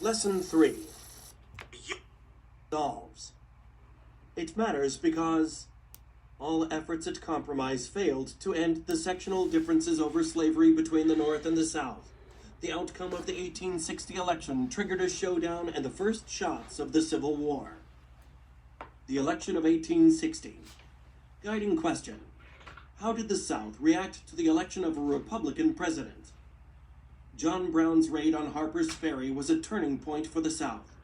Lesson 3. Solves. It matters because all efforts at compromise failed to end the sectional differences over slavery between the North and the South. The outcome of the 1860 election triggered a showdown and the first shots of the Civil War. The election of 1860. Guiding question: how did the South react to the election of a Republican president? John Brown's raid on Harper's Ferry was a turning point for the South.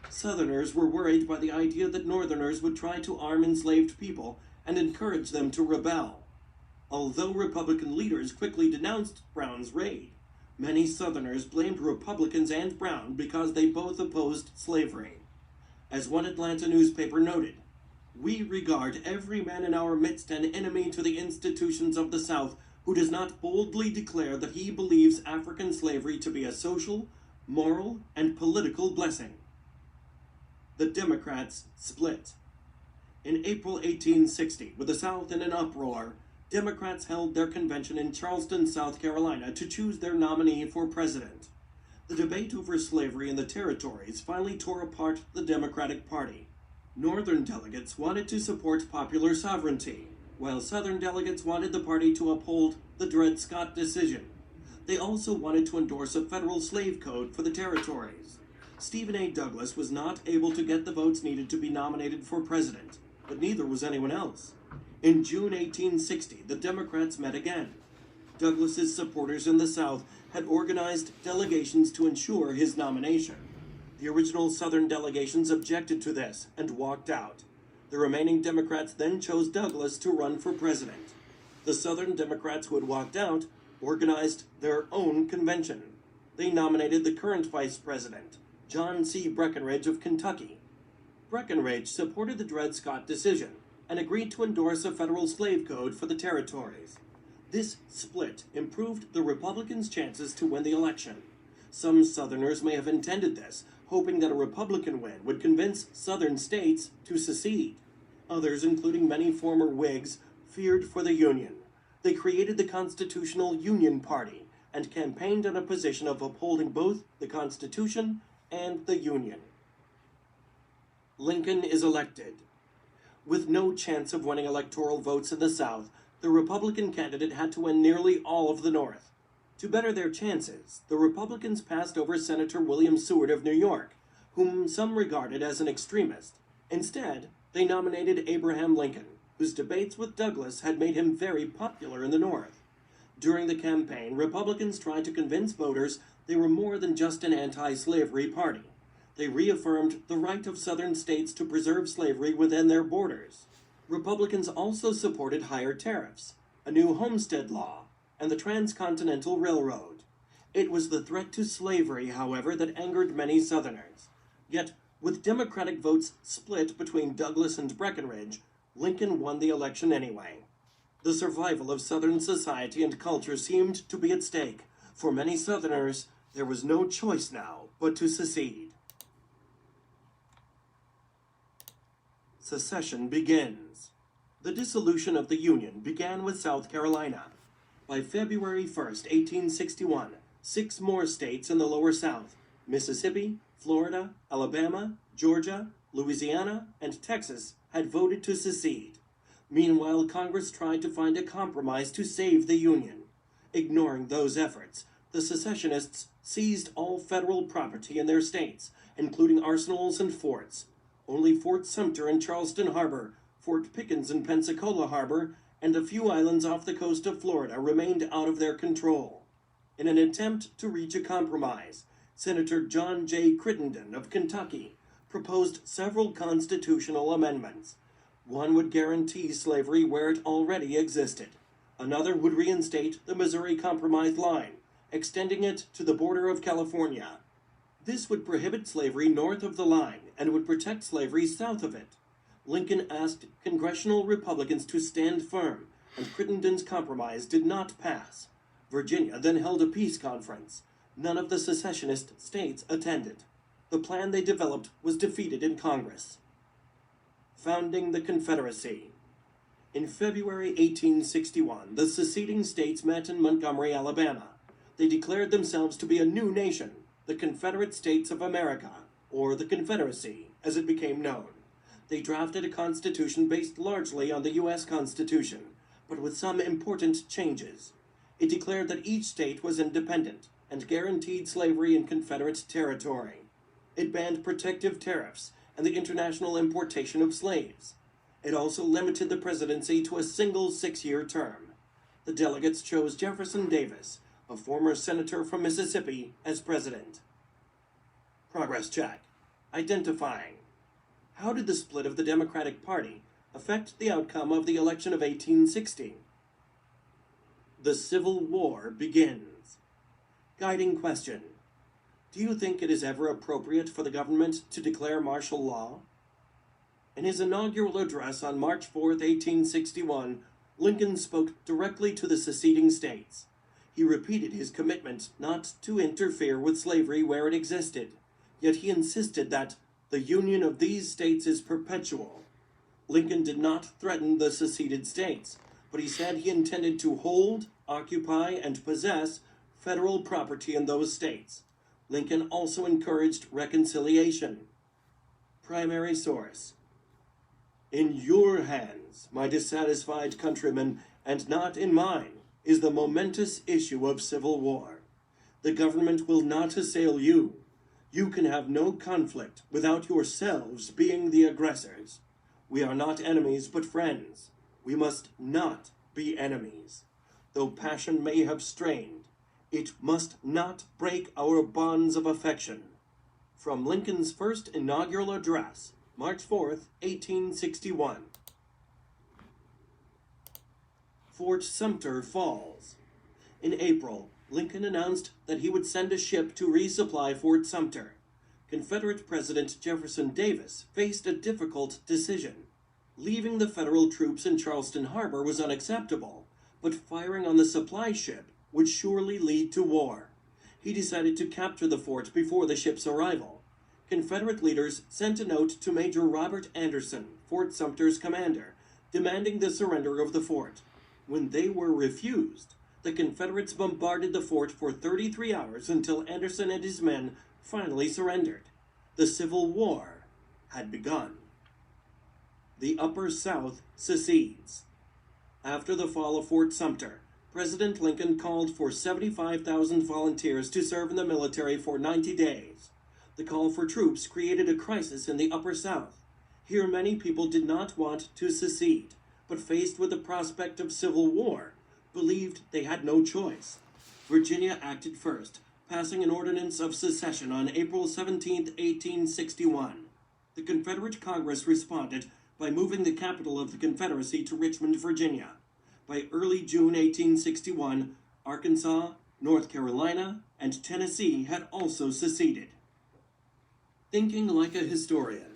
Southerners were worried by the idea that Northerners would try to arm enslaved people and encourage them to rebel. Although Republican leaders quickly denounced Brown's raid, many Southerners blamed Republicans and Brown because they both opposed slavery. As one Atlanta newspaper noted, "We regard every man in our midst an enemy to the institutions of the South who does not boldly declare that he believes African slavery to be a social, moral, and political blessing." The Democrats split. In April 1860, with the South in an uproar, Democrats held their convention in Charleston, South Carolina, to choose their nominee for president. The debate over slavery in the territories finally tore apart the Democratic Party. Northern delegates wanted to support popular sovereignty, while Southern delegates wanted the party to uphold the Dred Scott decision. They also wanted to endorse a federal slave code for the territories. Stephen A. Douglas was not able to get the votes needed to be nominated for president, but neither was anyone else. In June 1860, the Democrats met again. Douglas's supporters in the South had organized delegations to ensure his nomination. The original Southern delegations objected to this and walked out. The remaining Democrats then chose Douglas to run for president. The Southern Democrats who had walked out organized their own convention. They nominated the current vice president, John C. Breckinridge of Kentucky. Breckinridge supported the Dred Scott decision and agreed to endorse a federal slave code for the territories. This split improved the Republicans' chances to win the election. Some Southerners may have intended this, hoping that a Republican win would convince Southern states to secede. Others, including many former Whigs, feared for the Union. They created the Constitutional Union Party and campaigned on a position of upholding both the Constitution and the Union. Lincoln is elected. With no chance of winning electoral votes in the South, the Republican candidate had to win nearly all of the North. To better their chances, the Republicans passed over Senator William Seward of New York, whom some regarded as an extremist. Instead, they nominated Abraham Lincoln, whose debates with Douglas had made him very popular in the North. During the campaign, Republicans tried to convince voters they were more than just an anti-slavery party. They reaffirmed the right of Southern states to preserve slavery within their borders. Republicans also supported higher tariffs, a new homestead law, and the Transcontinental Railroad. It was the threat to slavery, however, that angered many Southerners. Yet, with Democratic votes split between Douglas and Breckinridge, Lincoln won the election anyway. The survival of Southern society and culture seemed to be at stake. For many Southerners, there was no choice now but to secede. Secession begins. The dissolution of the Union began with South Carolina. By February 1st, 1861, 6 more states in the Lower South, Mississippi, Florida, Alabama, Georgia, Louisiana, and Texas, had voted to secede. Meanwhile, Congress tried to find a compromise to save the Union. Ignoring those efforts, the secessionists seized all federal property in their states, including arsenals and forts. Only Fort Sumter in Charleston Harbor, Fort Pickens in Pensacola Harbor, and a few islands off the coast of Florida remained out of their control. In an attempt to reach a compromise, Senator John J. Crittenden of Kentucky proposed several constitutional amendments. One would guarantee slavery where it already existed. Another would reinstate the Missouri Compromise line, extending it to the border of California. This would prohibit slavery north of the line and would protect slavery south of it. Lincoln asked congressional Republicans to stand firm, and Crittenden's compromise did not pass. Virginia then held a peace conference. None of the secessionist states attended. The plan they developed was defeated in Congress. Founding the Confederacy. In February 1861, the seceding states met in Montgomery, Alabama. They declared themselves to be a new nation. the Confederate States of America, or the Confederacy, as it became known. They drafted a constitution based largely on the U.S. Constitution, but with some important changes. It declared that each state was independent and guaranteed slavery in Confederate territory. It banned protective tariffs and the international importation of slaves. It also limited the presidency to a single 6-year term. The delegates chose Jefferson Davis, a former senator from Mississippi, as president. Progress check. Identifying. How did the split of the Democratic Party affect the outcome of the election of 1860? The Civil War begins. Guiding question. Do you think it is ever appropriate for the government to declare martial law? In his inaugural address on March 4, 1861, Lincoln spoke directly to the seceding states. He repeated his commitment not to interfere with slavery where it existed, yet he insisted that the union of these states is perpetual. Lincoln did not threaten the seceded states, but he said he intended to hold, occupy, and possess federal property in those states. Lincoln also encouraged reconciliation. Primary source. In your hands, my dissatisfied countrymen, and not in mine, is the momentous issue of civil war. The government will not assail you. You can have no conflict without yourselves being the aggressors. We are not enemies, but friends. We must not be enemies. Though passion may have strained, it must not break our bonds of affection. From Lincoln's first inaugural address, March 4th, 1861. Fort Sumter falls. In April, Lincoln announced that he would send a ship to resupply Fort Sumter. Confederate President Jefferson Davis faced a difficult decision. Leaving the federal troops in Charleston Harbor was unacceptable, but firing on the supply ship would surely lead to war. He decided to capture the fort before the ship's arrival. Confederate leaders sent a note to Major Robert Anderson, Fort Sumter's commander, demanding the surrender of the fort. When they were refused, the Confederates bombarded the fort for 33 hours until Anderson and his men finally surrendered. The Civil War had begun. The Upper South secedes. After the fall of Fort Sumter, President Lincoln called for 75,000 volunteers to serve in the military for 90 days. The call for troops created a crisis in the Upper South. Here many people did not want to secede, but faced with the prospect of civil war, believed they had no choice. Virginia acted first, passing an ordinance of secession on April 17, 1861. The Confederate Congress responded by moving the capital of the Confederacy to Richmond, Virginia. By early June 1861, Arkansas, North Carolina, and Tennessee had also seceded. Thinking like a historian,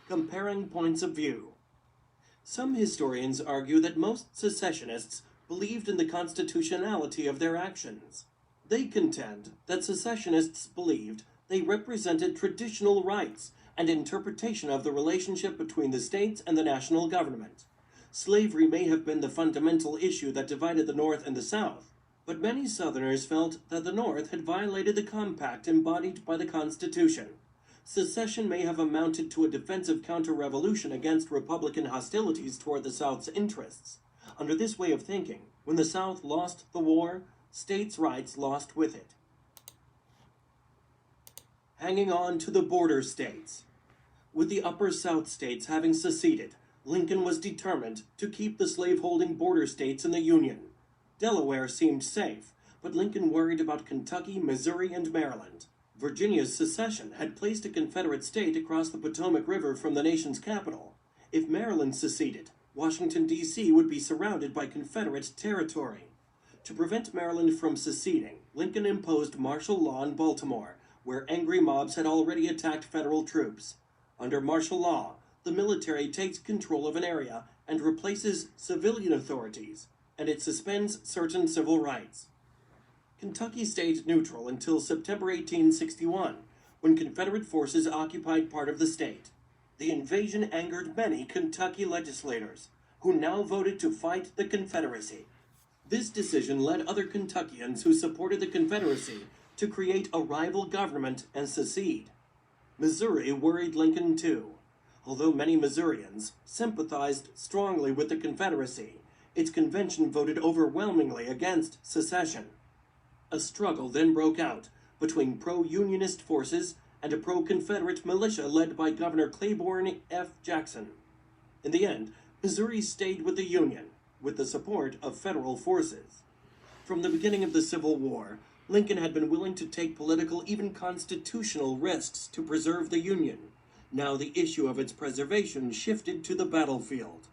comparing points of view. Some historians argue that most secessionists believed in the constitutionality of their actions. They contend that secessionists believed they represented traditional rights and interpretation of the relationship between the states and the national government. Slavery may have been the fundamental issue that divided the North and the South, but many Southerners felt that the North had violated the compact embodied by the Constitution. Secession may have amounted to a defensive counter-revolution against Republican hostilities toward the South's interests. Under this way of thinking, when the South lost the war, states' rights lost with it. Hanging on to the border states. With the Upper South states having seceded, Lincoln was determined to keep the slaveholding border states in the Union. Delaware seemed safe, but Lincoln worried about Kentucky, Missouri, and Maryland. Virginia's secession had placed a Confederate state across the Potomac River from the nation's capital. If Maryland seceded, Washington, D.C. would be surrounded by Confederate territory. To prevent Maryland from seceding, Lincoln imposed martial law in Baltimore, where angry mobs had already attacked federal troops. Under martial law, the military takes control of an area and replaces civilian authorities, and it suspends certain civil rights. Kentucky stayed neutral until September 1861, when Confederate forces occupied part of the state. The invasion angered many Kentucky legislators, who now voted to fight the Confederacy. This decision led other Kentuckians who supported the Confederacy to create a rival government and secede. Missouri worried Lincoln too. Although many Missourians sympathized strongly with the Confederacy, its convention voted overwhelmingly against secession. A struggle then broke out between pro-Unionist forces and a pro-Confederate militia led by Governor Claiborne F. Jackson. In the end, Missouri stayed with the Union, with the support of federal forces. From the beginning of the Civil War, Lincoln had been willing to take political, even constitutional risks to preserve the Union. Now the issue of its preservation shifted to the battlefield.